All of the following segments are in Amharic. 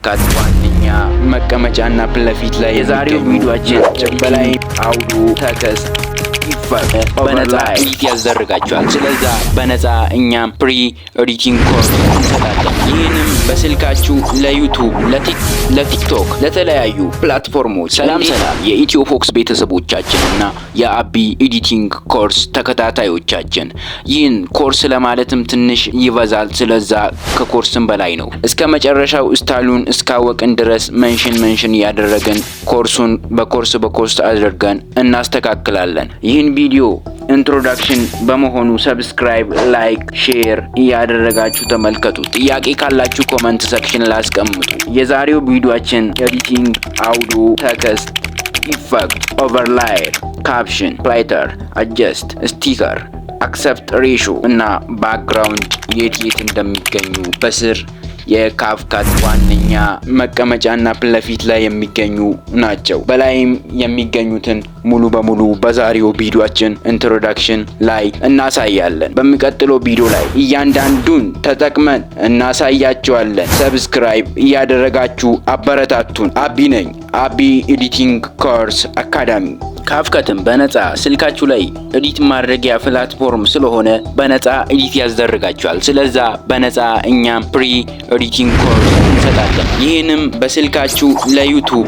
የካፍካት ዋነኛ መቀመጫና ፊት ላይ የዛሬው ቪዲዮአችን በላይ አውዶ ቴክስት በነፃ ኤዲት ያስደርጋችኋል። ስለዛ በነፃ እኛም ፕሪ ኤዲቲንግ ኮርስ እንሰጣለን። ይህንም በስልካችሁ ለዩቱብ፣ ለቲክቶክ፣ ለተለያዩ ፕላትፎርሞች። ሰላም የኢትዮ ፎክስ ቤተሰቦቻችንና የአቢ ኤዲቲንግ ኮርስ ተከታታዮቻችን፣ ይህን ኮርስ ለማለትም ትንሽ ይበዛል። ስለዛ ከኮርስም በላይ ነው። እስከ መጨረሻው ስታይሉን እስካወቅን ድረስ መንሽን ያደረገን ኮርሱን በኮርስ አድርገን እናስተካክላለን። ይህን ቪዲዮ ኢንትሮዳክሽን በመሆኑ ሰብስክራይብ፣ ላይክ፣ ሼር እያደረጋችሁ ተመልከቱ። ጥያቄ ካላችሁ ኮሜንት ሴክሽን ላይ አስቀምጡ። የዛሬው ቪዲዮአችን ኤዲቲንግ፣ አውዶ ቴክስት፣ ኢፌክት፣ ኦቨርላይ፣ ካፕሽን፣ ፍላይተር፣ አጀስት፣ ስቲከር፣ አክሰፕት ሬሾ እና ባክግራውንድ የት እንደሚገኙ በስር የካፍካት ዋነኛ መቀመጫና ፊት ላይ የሚገኙ ናቸው። በላይም የሚገኙትን ሙሉ በሙሉ በዛሬው ቪዲዮአችን ኢንትሮዳክሽን ላይ እናሳያለን። በሚቀጥለው ቪዲዮ ላይ እያንዳንዱን ተጠቅመን እናሳያችኋለን። ሰብስክራይብ እያደረጋችሁ አበረታቱን። አቢ ነኝ፣ አቢ ኤዲቲንግ ኮርስ አካዳሚ። ካፍካትን በነፃ ስልካችሁ ላይ ኤዲት ማድረጊያ ፕላትፎርም ስለሆነ በነፃ ኤዲት ያስደርጋችኋል። ስለዛ በነፃ እኛም ፕሪ ኤዲቲንግ ኮርስ እንሰጣለን። ይህንም በስልካችሁ ለዩቱብ፣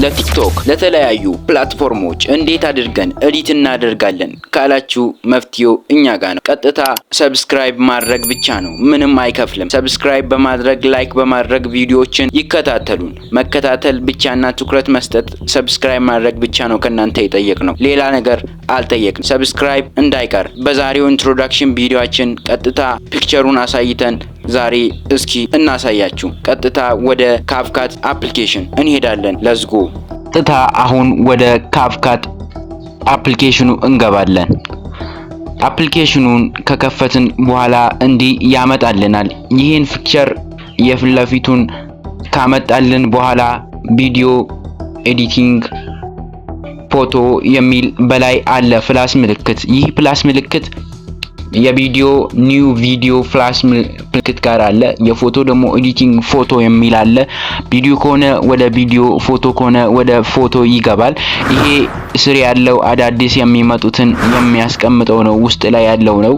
ለቲክቶክ፣ ለተለያዩ ፕላትፎርሞች እንዴት አድርገን ኤዲት እናደርጋለን ካላችሁ መፍትሄው እኛ ጋር ነው። ቀጥታ ሰብስክራይብ ማድረግ ብቻ ነው፣ ምንም አይከፍልም። ሰብስክራይብ በማድረግ ላይክ በማድረግ ቪዲዮዎችን ይከታተሉን። መከታተል ብቻና ትኩረት መስጠት፣ ሰብስክራይብ ማድረግ ብቻ ነው ከእናንተ የጠየቅነው፣ ሌላ ነገር አልጠየቅንም። ሰብስክራይብ እንዳይቀር። በዛሬው ኢንትሮዳክሽን ቪዲዮአችን ቀጥታ ፒክቸሩን አሳይተን ዛሬ እስኪ እናሳያችሁ። ቀጥታ ወደ ካፍካት አፕሊኬሽን እንሄዳለን። ለዝጎ ቀጥታ አሁን ወደ ካፍካት አፕሊኬሽኑ እንገባለን። አፕሊኬሽኑን ከከፈትን በኋላ እንዲህ ያመጣልናል። ይህን ፒክቸር የፊት ለፊቱን ካመጣልን በኋላ ቪዲዮ ኤዲቲንግ ፎቶ የሚል በላይ አለ ፕላስ ምልክት። ይህ ፕላስ ምልክት የቪዲዮ ኒው ቪዲዮ ፕላስ ምልክት ጋር አለ። የፎቶ ደግሞ ኤዲቲንግ ፎቶ የሚል አለ። ቪዲዮ ከሆነ ወደ ቪዲዮ፣ ፎቶ ከሆነ ወደ ፎቶ ይገባል። ይሄ ስር ያለው አዳዲስ የሚመጡትን የሚያስቀምጠው ነው፣ ውስጥ ላይ ያለው ነው።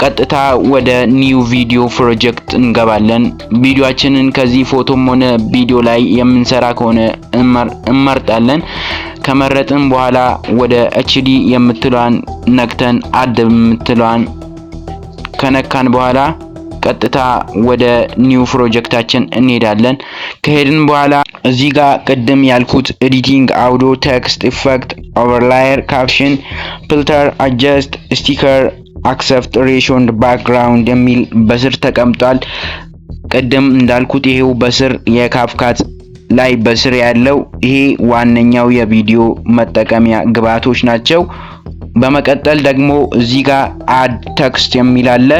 ቀጥታ ወደ ኒው ቪዲዮ ፕሮጀክት እንገባለን። ቪዲዮአችንን ከዚህ ፎቶም ሆነ ቪዲዮ ላይ የምንሰራ ከሆነ እንመርጣለን። ከመረጥን በኋላ ወደ ኤችዲ የምትሏን ነክተን አድ የምትሏን ከነካን በኋላ ቀጥታ ወደ ኒው ፕሮጀክታችን እንሄዳለን። ከሄድን በኋላ እዚህ ጋር ቅድም ያልኩት ኤዲቲንግ፣ አውዶ፣ ቴክስት፣ ኢፌክት፣ ኦቨርላየር፣ ካፕሽን፣ ፊልተር፣ አጀስት፣ ስቲከር፣ አክሰፕት ሬሾ ኤንድ ባክግራውንድ የሚል በስር ተቀምጧል። ቅድም እንዳልኩት ይሄው በስር የካፍካት ላይ በስር ያለው ይሄ ዋነኛው የቪዲዮ መጠቀሚያ ግብአቶች ናቸው። በመቀጠል ደግሞ እዚህ ጋር አድ ቴክስት የሚል አለ።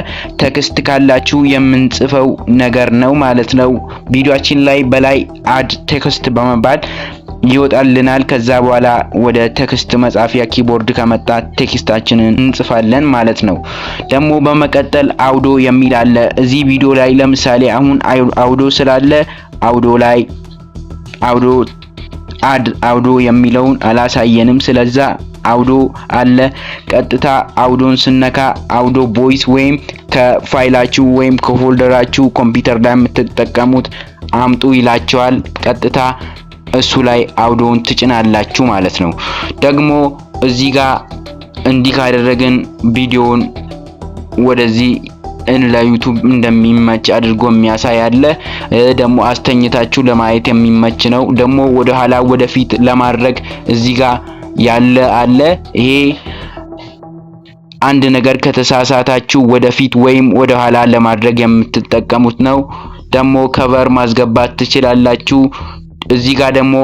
ቴክስት ካላችሁ የምንጽፈው ነገር ነው ማለት ነው። ቪዲዮአችን ላይ በላይ አድ ቴክስት በመባል ይወጣልናል። ከዛ በኋላ ወደ ቴክስት መጻፊያ ኪቦርድ ከመጣ ቴክስታችንን እንጽፋለን ማለት ነው። ደግሞ በመቀጠል አውዶ የሚል አለ። እዚህ ቪዲዮ ላይ ለምሳሌ አሁን አውዶ ስላለ አውዶ ላይ አውዶ የሚለውን አላሳየንም። ስለዛ አውዶ አለ። ቀጥታ አውዶን ስነካ አውዶ ቮይስ ወይም ከፋይላችሁ ወይም ከፎልደራችሁ ኮምፒውተር ላይ የምትጠቀሙት አምጡ ይላችኋል። ቀጥታ እሱ ላይ አውዶን ትጭናላችሁ ማለት ነው። ደግሞ እዚህ ጋር እንዲህ ካደረግን ቪዲዮውን ወደዚህ ለዩቱብ እንደሚመች አድርጎ የሚያሳይ አለ። ደግሞ አስተኝታችሁ ለማየት የሚመች ነው። ደግሞ ወደ ኋላ ወደፊት ለማድረግ እዚህ ጋር ያለ አለ። ይሄ አንድ ነገር ከተሳሳታችሁ ወደፊት ወይም ወደ ኋላ ለማድረግ የምትጠቀሙት ነው። ደግሞ ከቨር ማስገባት ትችላላችሁ። እዚህ ጋር ደግሞ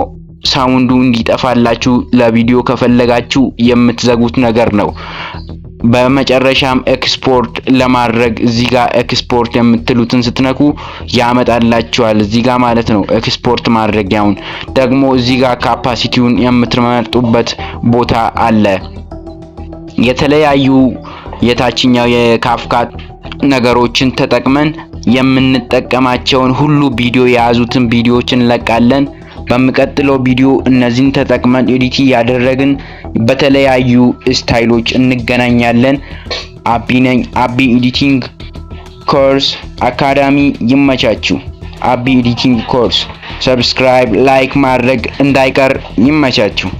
ሳውንዱ እንዲጠፋላችሁ ለቪዲዮ ከፈለጋችሁ የምትዘጉት ነገር ነው። በመጨረሻም ኤክስፖርት ለማድረግ እዚህ ጋር ኤክስፖርት የምትሉትን ስትነኩ ያመጣላችኋል እዚህ ጋር ማለት ነው። ኤክስፖርት ማድረጊያውን ደግሞ እዚህ ጋር ካፓሲቲውን የምትመርጡበት ቦታ አለ። የተለያዩ የታችኛው የካፍካት ነገሮችን ተጠቅመን የምንጠቀማቸውን ሁሉ ቪዲዮ የያዙትን ቪዲዮዎችን እንለቃለን። በሚቀጥለው ቪዲዮ እነዚህን ተጠቅመን ኤዲት ያደረግን በተለያዩ ስታይሎች እንገናኛለን። አቢ ነኝ። አቢ ኤዲቲንግ ኮርስ አካዳሚ። ይመቻችሁ። አቢ ኤዲቲንግ ኮርስ ሰብስክራይብ፣ ላይክ ማድረግ እንዳይቀር። ይመቻችሁ።